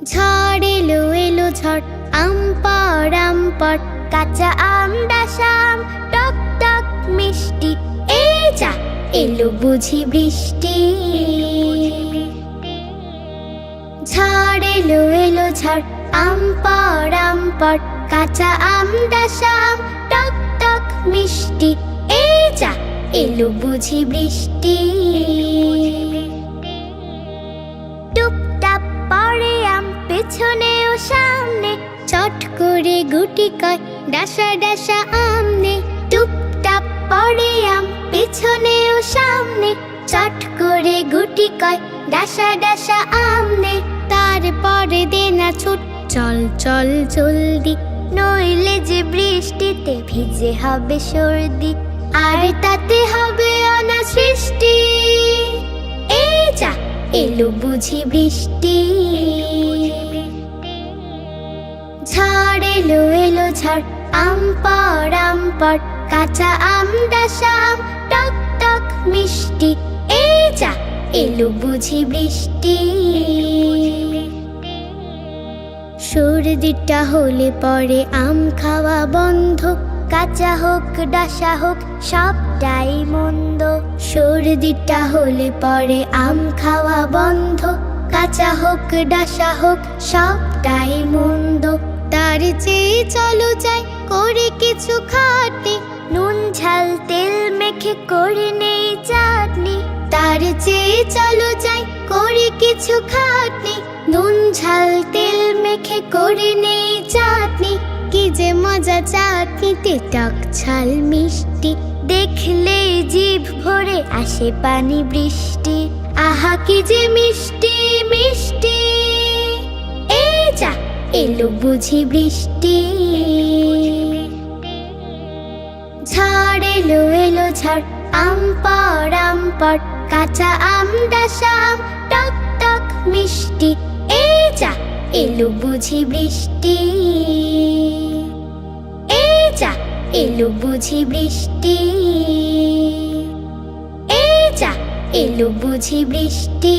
ঝড় এলো এলো ঝড়, আম পড় আম পড়, কাঁচা আম ডাসা আম টক টক মিষ্টি। এই যা এলো বুঝি বৃষ্টি। ঝড় এলো এলো ঝড়, আম পড় আম পড়, কাঁচা আম ডাসা আম টক টক মিষ্টি। এই যা এলো বুঝি বৃষ্টি। টুপটাপ পড়ে আম পেছনে ও সামনে, চট করে গুটি কয় ডাসা ডাসা আম নে। টুপটাপ পড়ে আম পেছনে ও সামনে, চট করে গুটি কয় ডাসা ডাসা আম নে। তারপরে দে না ছুট, চল চল জলদি, নইলে যে বৃষ্টিতে ভিজে হবে সর্দি, আর তাতে হবে অনাসৃষ্টি। এই যা এলো বুঝি বৃষ্টি। ঝড় এলো এলো ঝড়, আম পড় আম পড়, কাঁচা আম ডাসা আম টক টক মিষ্টি। এই যা এলো বুঝি বৃষ্টি। সর্দিটা হলে পরে আম খাওয়া বন্ধ, কাঁচা হোক ডাসা হোক সবটাই মন্দ। সর্দিটা হলে পরে আম খাওয়া বন্ধ, কাঁচা হোক ডাসা হোক সবটাই মন্দ। তার চেয়ে চলো যাই করে কিছু খাটনি, নুন ঝাল তেল মেখে করে নেই চাটনি। তার চেয়ে চলো যাই করে কিছু খাটনি, নুন ঝাল তেল মেখে করে নেই চাটনি। কি যে মজা চাটনিতে টক ঝাল মিষ্টি, দেখলে জিভ ভরে আসে পানি বৃষ্টি। আহা কি যে মিষ্টি মিষ্টি। এই যা এলো বুঝি বৃষ্টি। ঝড় এলো এলো ঝড়, আম পড় আম পড়, কাঁচা আম ডাসা আম টক টক মিষ্টি। এই যা এলো বুঝি বৃষ্টি। এই যা এলো বুঝি বৃষ্টি। এই যা এলো বুঝি বৃষ্টি।